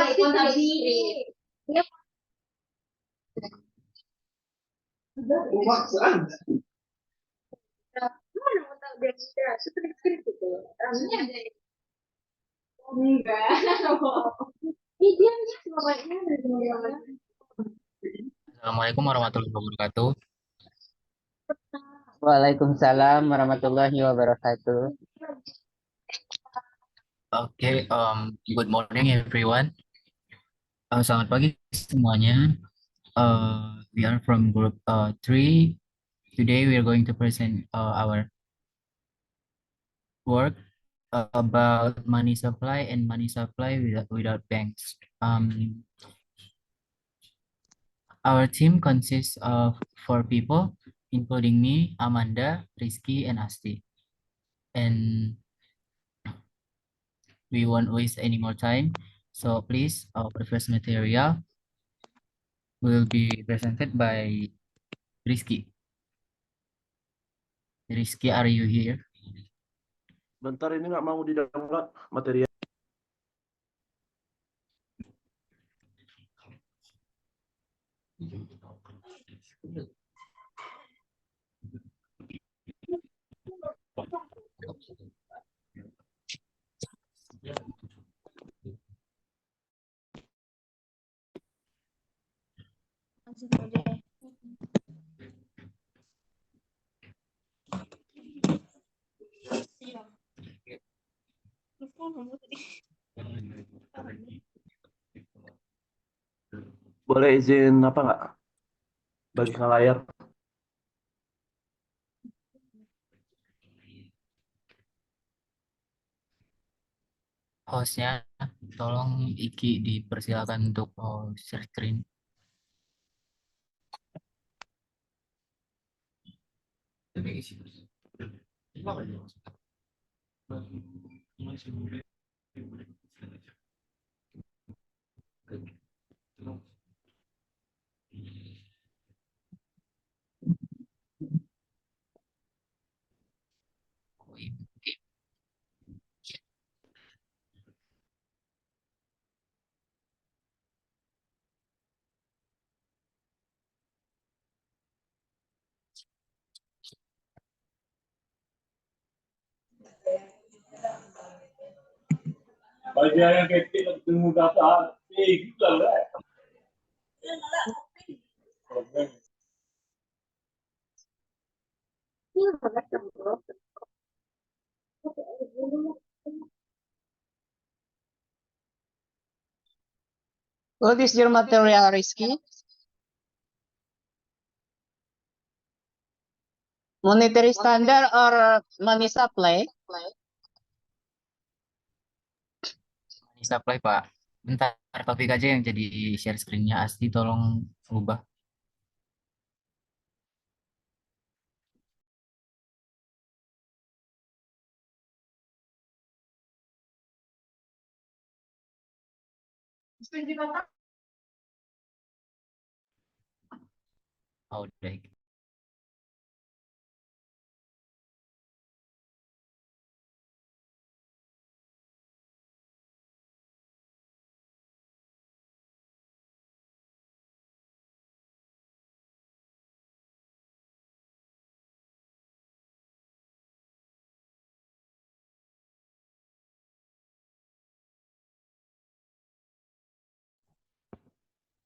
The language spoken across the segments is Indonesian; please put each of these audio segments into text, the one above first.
Assalamualaikum warahmatullahi wabarakatuh. Waalaikumsalam warahmatullahi wabarakatuh. Okay, good morning everyone. Selamat pagi semuanya. We are from group 3. Today we are going to present our work about money supply and money supply without banks. Our team consists of 4 people, including me, Amanda, Rizky, and Asti. And we won't waste any more time. So please, our first material will be presented by Rizky. Rizky, are you here? Bentar, ini nggak mau di-download material. Boleh izin apa nggak? Bagi ke layar. Hostnya, tolong Iki dipersilakan untuk share screen. Bagian yang kecil ketemu data, gitu lah. What is your material, Rizky? Monetary standard or money supply? Money supply, Pak. Bentar, topik aja yang jadi share screen-nya. Asti, tolong ubah. Oh, baik.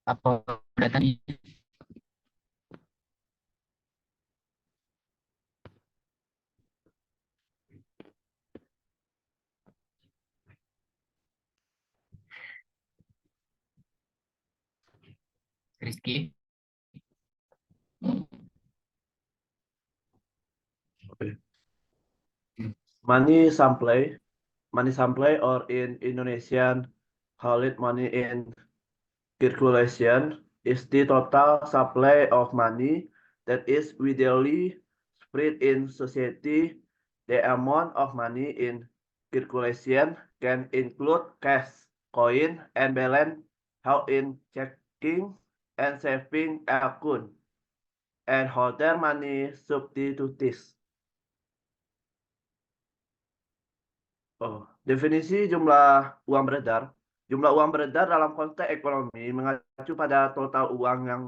Apa datanya? Rizky? Okay. Money supply or in Indonesian, call it money in circulation is the total supply of money that is widely spread in society. The amount of money in circulation can include cash, coin, and balance held in checking and saving account, and other money substitutes. Oh, definisi jumlah uang beredar Jumlah uang beredar dalam konteks ekonomi mengacu pada total uang yang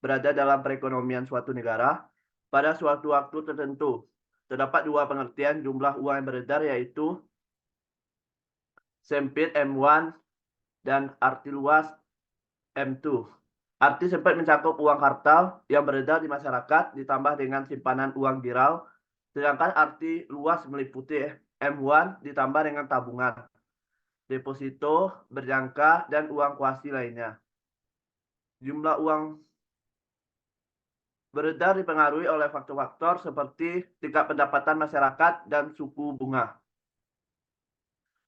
berada dalam perekonomian suatu negara pada suatu waktu tertentu. Terdapat dua pengertian jumlah uang yang beredar, yaitu sempit M1 dan arti luas M2. Arti sempit mencakup uang kartal yang beredar di masyarakat ditambah dengan simpanan uang giral, sedangkan arti luas meliputi M1 ditambah dengan tabungan, deposito, berjangka, dan uang kuasi lainnya. Jumlah uang beredar dipengaruhi oleh faktor-faktor seperti tingkat pendapatan masyarakat dan suku bunga.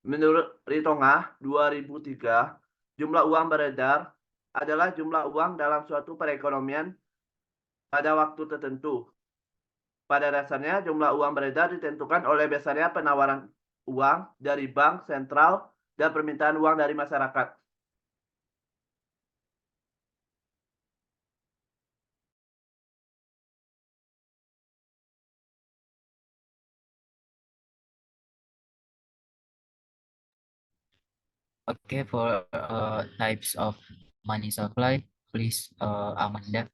Menurut Ritonga 2003, jumlah uang beredar adalah jumlah uang dalam suatu perekonomian pada waktu tertentu. Pada dasarnya, jumlah uang beredar ditentukan oleh biasanya penawaran uang dari bank sentral dan permintaan uang dari masyarakat. Okay, for types of money supply, please, Amanda.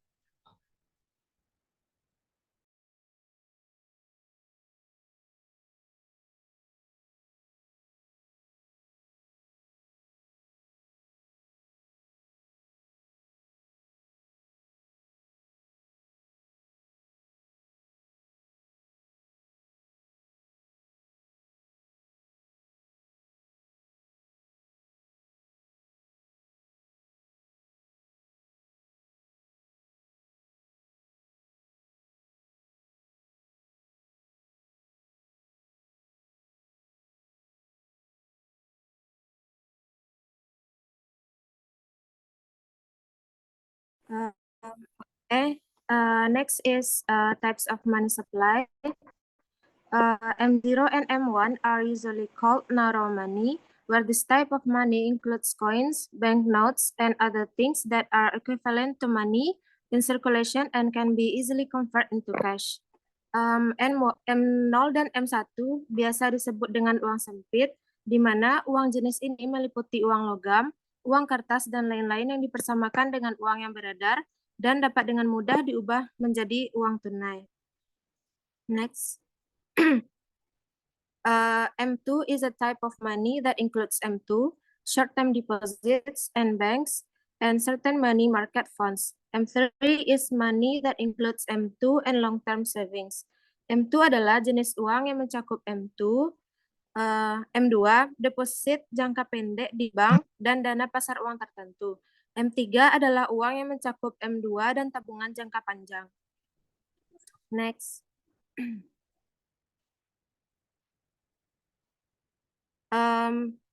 Next is types of money supply. M0 and M1 are usually called narrow money, where this type of money includes coins, banknotes, and other things that are equivalent to money in circulation and can be easily converted into cash. M0 dan M1 biasa disebut dengan uang sempit, di mana uang jenis ini meliputi uang logam, uang kertas, dan lain-lain yang dipersamakan dengan uang yang beredar dan dapat dengan mudah diubah menjadi uang tunai. Next. M2 is a type of money that includes M2, short-term deposits and banks, and certain money market funds. M3 is money that includes M2 and long-term savings. M2 adalah jenis uang yang mencakup M2, M2, deposit jangka pendek di bank, dan dana pasar uang tertentu. M3 adalah uang yang mencakup M2 dan tabungan jangka panjang. Next.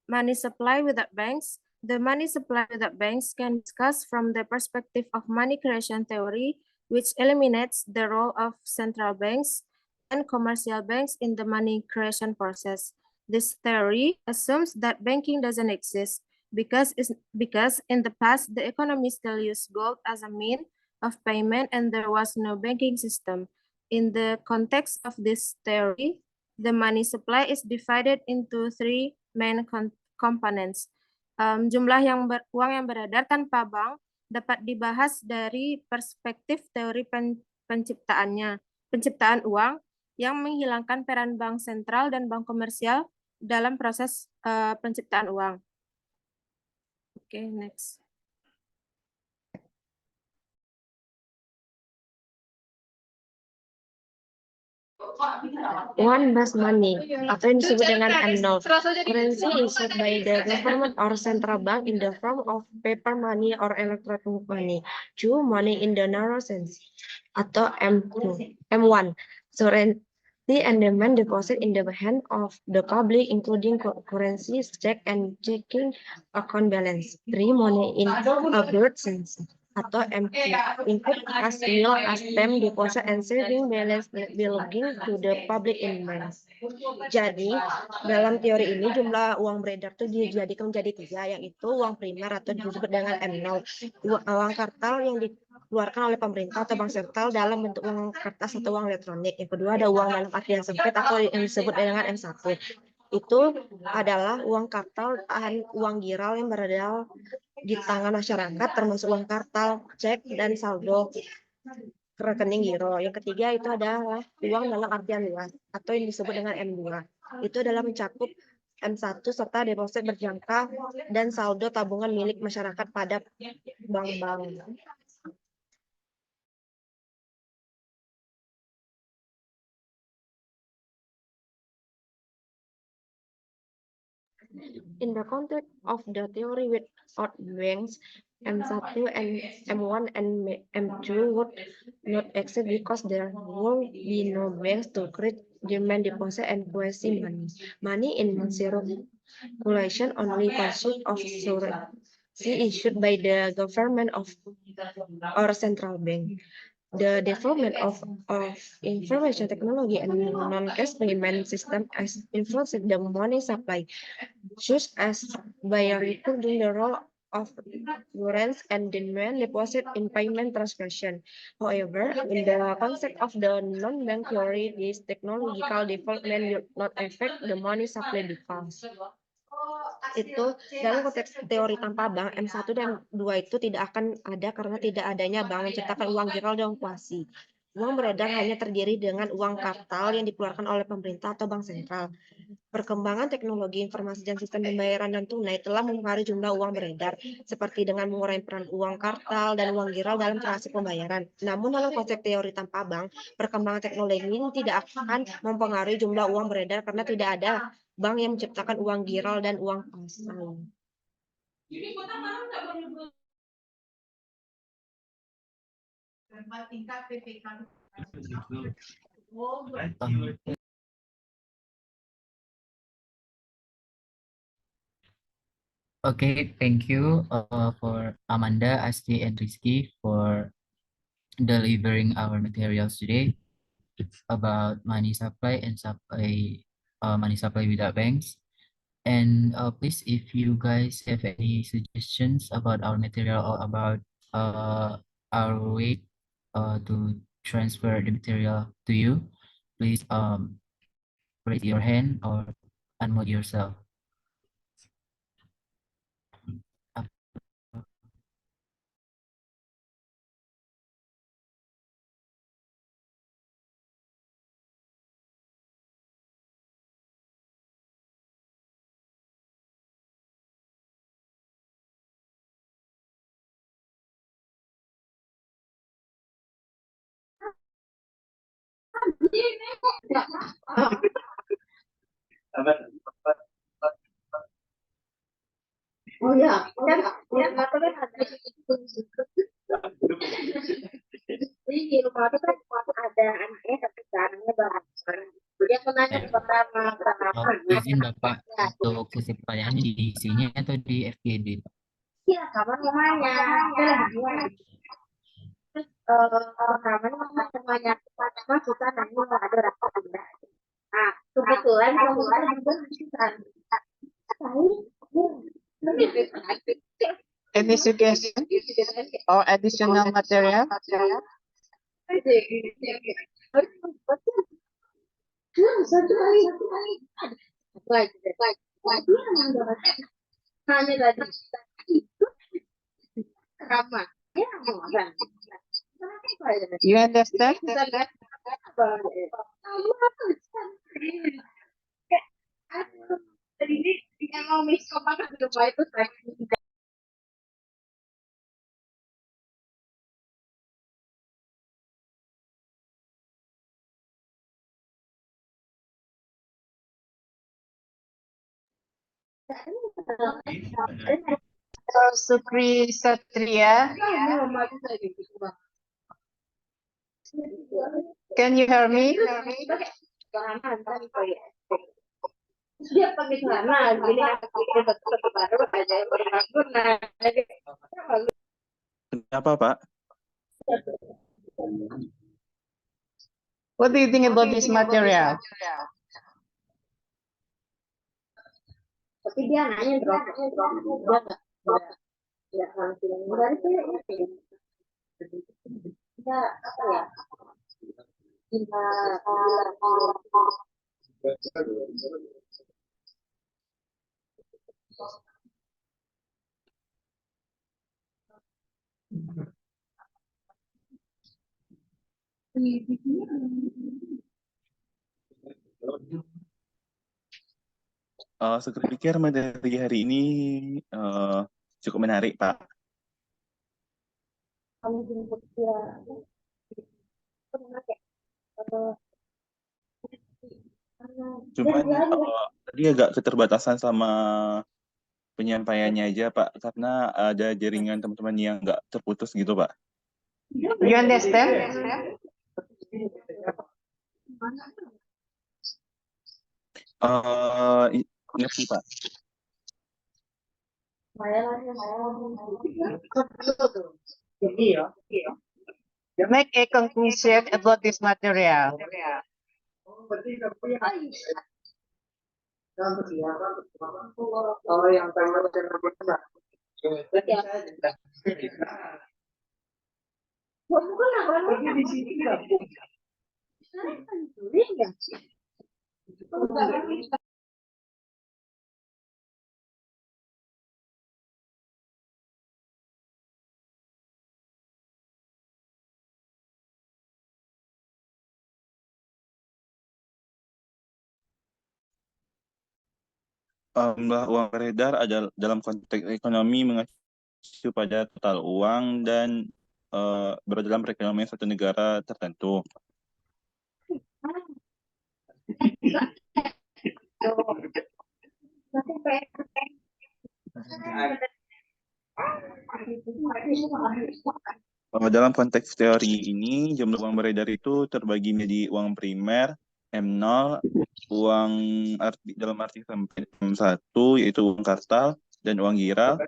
Money supply without banks. The money supply without banks can be discussed from the perspective of money creation theory, which eliminates the role of central banks and commercial banks in the money creation process. This theory assumes that banking doesn't exist because in the past, the economy still used gold as a mean of payment and there was no banking system. In the context of this theory, the money supply is divided into three main components. Jumlah uang yang beredar tanpa bank dapat dibahas dari perspektif teori penciptaan uang yang menghilangkan peran bank sentral dan bank komersial dalam proses penciptaan uang. Oke, next. One mass money, atau yang disebut dengan M0. Currency issued by the government or central bank in the form of paper money or electronic money. Two, money in the narrow sense, atau M1. Currency and demand deposit in the hand of the public, including currencies, check and checking account balance. Three, money in a broad sense, atau M2, include as well as term deposit and saving balance belonging to the public in banks. Jadi, dalam teori ini jumlah uang beredar itu dijadikan menjadi tiga, yaitu uang primer atau disebut dengan M0, uang kartal yang dikeluarkan oleh pemerintah atau bank sentral dalam bentuk uang kertas atau uang elektronik. Yang kedua ada uang dalam arti yang sempit atau yang disebut dengan M1. itu adalah uang kartal dan uang giral yang berada di tangan masyarakat, termasuk uang kartal, cek, dan saldo rekening giro. Yang ketiga itu adalah uang dalam artian luas atau yang disebut dengan M2. Itu adalah mencakup M1 serta deposit berjangka dan saldo tabungan milik masyarakat pada bank-bank. In the context of the theory without banks, M1 and M1 and M2 would not exist because there will be no banks to create demand deposit and quasi money. Money in circulation only consists of currency issued by the government or central bank. The development of information technology and non-cash payment system has influenced the money supply, such as by recording the role of currency and demand deposit in payment transaction. However, in the concept of the non-bank theory, this technological development will not affect the money supply because itu dalam konteks teori tanpa bank M1 dan M2 itu tidak akan ada karena tidak adanya bank menciptakan uang giral dan kuasi. Uang beredar hanya terdiri dengan uang kartal yang dikeluarkan oleh pemerintah atau bank sentral. Perkembangan teknologi informasi dan sistem pembayaran dan tunai telah mempengaruhi jumlah uang beredar, seperti dengan mengurangi peran uang kartal dan uang giral dalam transaksi pembayaran. Namun dalam konsep teori tanpa bank, perkembangan teknologi ini tidak akan mempengaruhi jumlah uang beredar karena tidak ada bank yang menciptakan uang giral dan uang pasang. Okay, thank you for Amanda, Asti, and Rizky for delivering our materials today about money supply and money supply without banks. And please, if you guys have any suggestions about our material or about our way to transfer the material to you, please raise your hand or unmute yourself. Oh ya, kan nggak tahu kan ada jadi di rumah itu kan ada anaknya tapi anaknya bahasa. Jadi aku nanya pertama Izin Bapak untuk sesi pertanyaannya di sini atau di FGD? Iya, kapan rumahnya? Saya lagi jual. Terus pertama mama semuanya kita nanya ada rasa ada. Nah, kebetulan kamu juga bisa. Any suggestion or additional material? Hanya tadi itu ramah. Ya, You understand? Jadi dia mau miskom banget di rumah itu saya. Sukri Satria, can you hear me? Dia pakai celana, jadi aku betul baru aja berguna. Kenapa, Pak? What do you think about this material? Tapi dia nanya drop, dia nggak langsung dari saya kita apa ya? Kita Saya pikir materi hari ini cukup menarik, Pak. Kami jemput dia. Cuman tadi agak keterbatasan sama penyampaiannya aja, Pak, karena ada jaringan teman-teman yang nggak terputus gitu, Pak. You understand? Ngerti, Pak. Make a conclusion about this material. Jumlah uang beredar adalah dalam konteks ekonomi mengacu pada total uang dan berada dalam perekonomian suatu negara tertentu. Dalam konteks teori ini, jumlah uang beredar itu terbagi menjadi uang primer, M0, uang dalam arti M1, yaitu uang kartal, dan uang giral.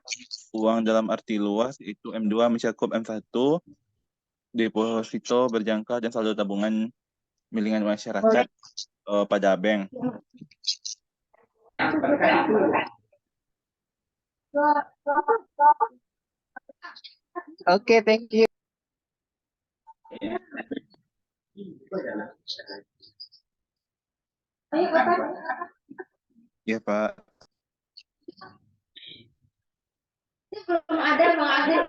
Uang dalam arti luas, yaitu M2 mencakup M1, deposito berjangka, dan saldo tabungan milik masyarakat pada bank. Okay, thank you. Ya, Pak. Belum ada Bang Adil.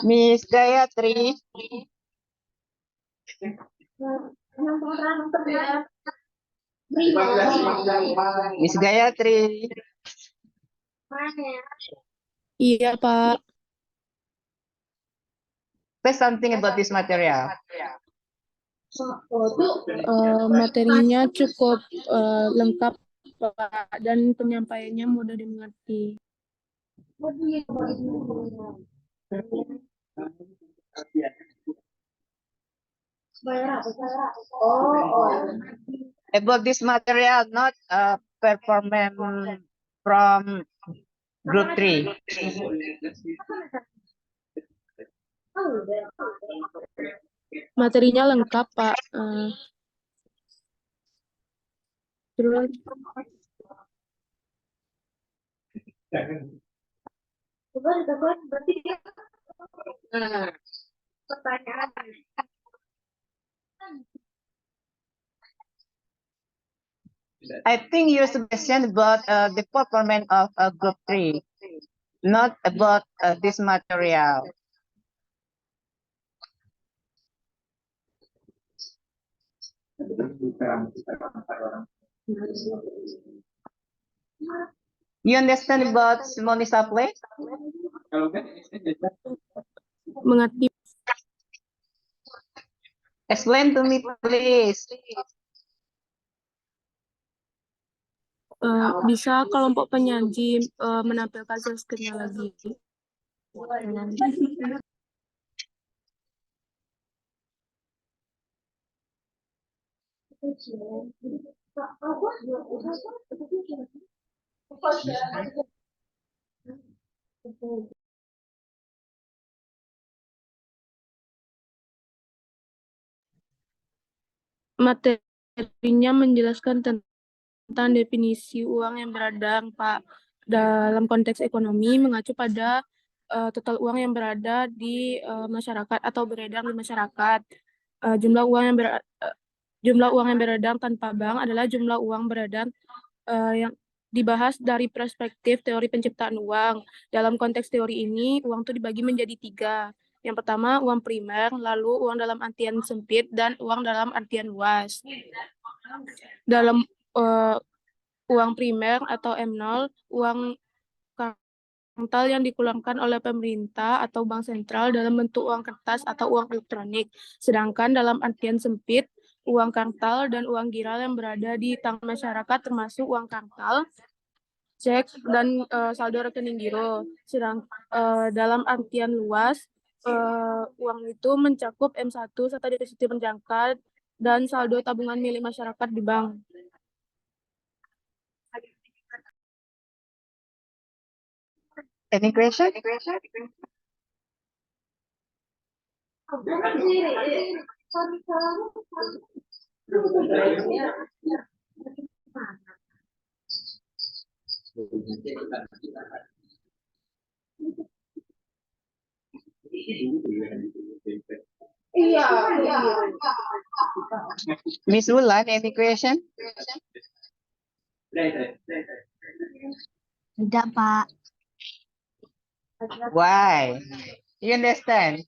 Miss Gayatri. Miss Gayatri. Iya, Pak. Say something about this material. Materinya cukup lengkap, Pak, dan penyampaiannya mudah dimengerti. About this material, not performance from group 3. Materinya lengkap, Pak. Terus Berarti dia pertanyaan. I think your suggestion about the performance of group 3, not about this material. You understand about money supply? mengerti. Explain to me, please. Bisa kelompok penyaji menampilkan screen-nya lagi. Materinya menjelaskan tentang definisi uang yang beradang, Pak. Dalam konteks ekonomi mengacu pada total uang yang berada di masyarakat atau beredar di masyarakat. Jumlah uang yang Jumlah uang yang beredar tanpa bank adalah jumlah uang beredar yang dibahas dari perspektif teori penciptaan uang. Dalam konteks teori ini, uang itu dibagi menjadi 3. Yang pertama, uang primer, lalu uang dalam artian sempit, dan uang dalam artian luas. Dalam uang primer atau M0, uang kartal yang dikeluarkan oleh pemerintah atau bank sentral dalam bentuk uang kertas atau uang elektronik. Sedangkan dalam artian sempit, uang kartal dan uang giral yang berada di tangan masyarakat termasuk uang kartal, cek, dan saldo rekening giro. Sedang dalam artian luas, uang itu mencakup M1 serta deposito berjangka dan saldo tabungan milik masyarakat di bank. Any question? Miss Wulan, any question? Tidak, Pak. Why? You understand?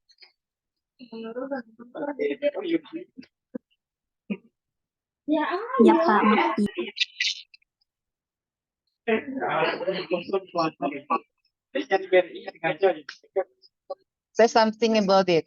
Ya, Pak, ngerti. Say something about it.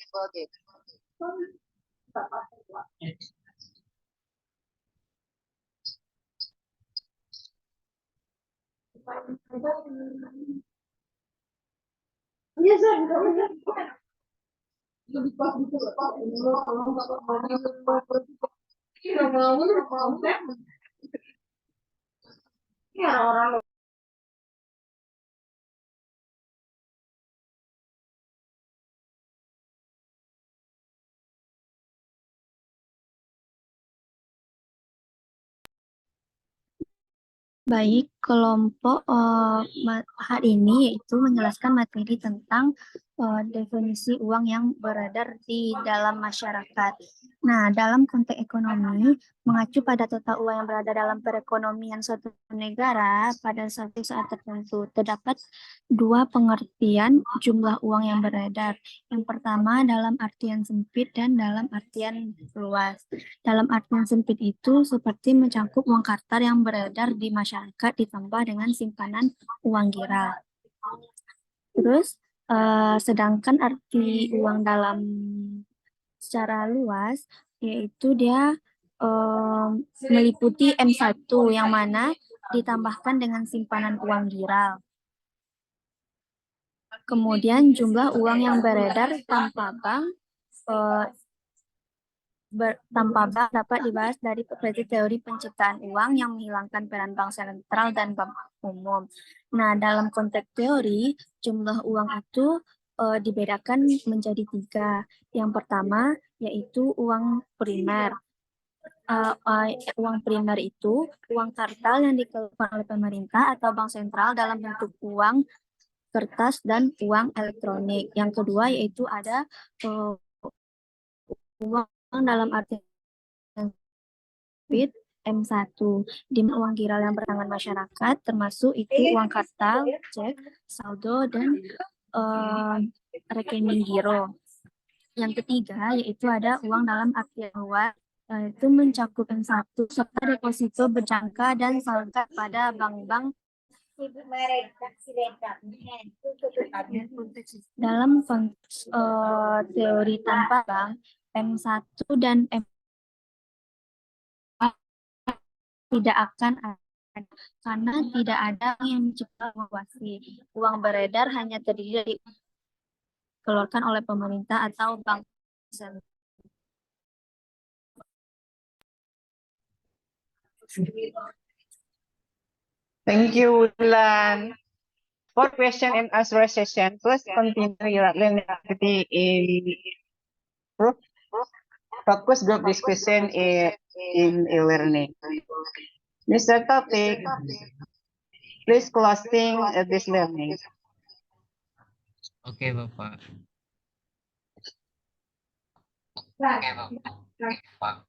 Baik, kelompok hari ini yaitu menjelaskan materi tentang definisi uang yang beredar di dalam masyarakat. Nah, dalam konteks ekonomi, mengacu pada total uang yang berada dalam perekonomian suatu negara pada suatu saat tertentu, terdapat 2 pengertian jumlah uang yang beredar. Yang pertama dalam artian sempit dan dalam artian luas. Dalam artian sempit itu seperti mencakup uang kartal yang beredar di masyarakat ditambah dengan simpanan uang giral. Terus, sedangkan arti uang dalam secara luas, yaitu dia meliputi M1 yang mana ditambahkan dengan simpanan uang giral. Kemudian jumlah uang yang beredar tanpa bank dapat dibahas dari perspektif teori penciptaan uang yang menghilangkan peran bank sentral dan bank umum. Nah, dalam konteks teori, jumlah uang itu dibedakan menjadi 3. Yang pertama yaitu uang primer. Uang primer itu uang kartal yang dikeluarkan oleh pemerintah atau bank sentral dalam bentuk uang kertas dan uang elektronik. Yang kedua yaitu ada uang dalam arti sempit M1, di mana uang giral yang bertangan masyarakat termasuk itu uang kartal, cek, saldo, dan rekening giro. Yang ketiga yaitu ada uang dalam artian luas, yaitu mencakup M1 serta deposito berjangka dan saldo pada bank-bank. Dalam konteks teori tanpa bank, M1 dan M tidak akan ada karena tidak ada yang mencipta uang pasti. Uang beredar hanya terdiri dari dikeluarkan oleh pemerintah atau bank sentral. Thank you, Wulan. For question and answer session, please continue your learning activity in group. Focus group discussion in e-learning. Mr. Topic, please closing this learning. Oke, Bapak. Oke, Bapak.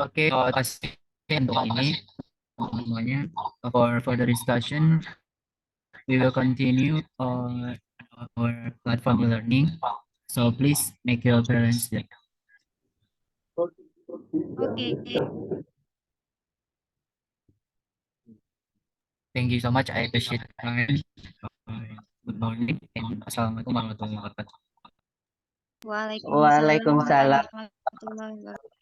Oke, terima kasih untuk ini semuanya. For further discussion, we will continue on our platform learning. So please make your appearance there. Okay. Thank you so much. I appreciate the time. Good morning and assalamualaikum warahmatullahi wabarakatuh. Waalaikumsalam. warahmatullahi wabarakatuh.